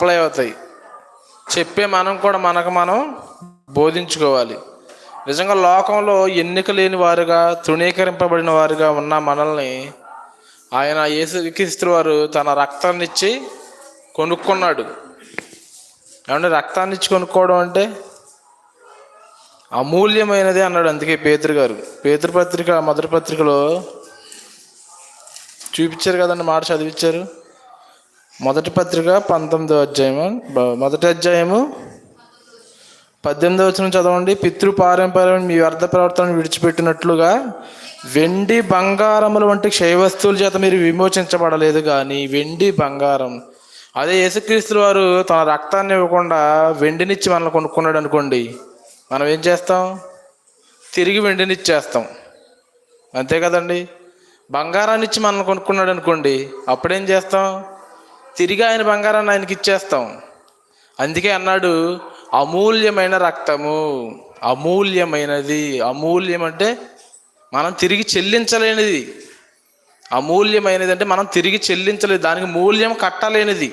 Apply అవుతాయి. చెప్పే మనం కూడా మనకు మనం బోధించుకోవాలి. నిజంగా లోకంలో ఎన్నిక లేని వారుగా, తృణీకరింపబడిన వారుగా ఉన్న మనల్ని ఆయన యేసుక్రీస్తు వారు తన రక్తాన్ని ఇచ్చి కొనుక్కున్నాడు. ఏమంటే రక్తాన్ని ఇచ్చి కొనుక్కోవడం అంటే అమూల్యమైనది అన్నాడు. అందుకే పేతురు పత్రిక మొదటి పత్రికలో చూపించారు కదండి, మాట చదివించారు. మొదటి పత్రిక 19వ అధ్యాయము, మొదటి అధ్యాయము 18వ వచనం చదవండి. పితృపారంపర్యం మీ వ్యర్థ ప్రవర్తనను విడిచిపెట్టినట్లుగా వెండి బంగారముల వంటి క్షయవస్తువుల చేత మీరు విమోచించబడలేదు కానీ వెండి బంగారం. అదే యేసుక్రీస్తు వారు తన రక్తాన్ని ఇవ్వకుండా వెండినిచ్చి మనల్ని కొనుక్కున్నాడు అనుకోండి, మనం ఏం చేస్తాం? తిరిగి వెండినిచ్చేస్తాం. అంతే కదండి. బంగారాన్ని ఇచ్చి మనల్ని కొనుక్కున్నాడు అనుకోండి, అప్పుడేం చేస్తాం? తిరిగి ఆయన బంగారాన్ని ఆయనకి ఇచ్చేస్తాం. అందుకే అన్నాడు అమూల్యమైన రక్తము, అమూల్యమైనది. అమూల్యం అంటే మనం తిరిగి చెల్లించలేనిది. అమూల్యమైనది అంటే మనం తిరిగి చెల్లించలేదు, దానికి మూల్యం కట్టలేనిది.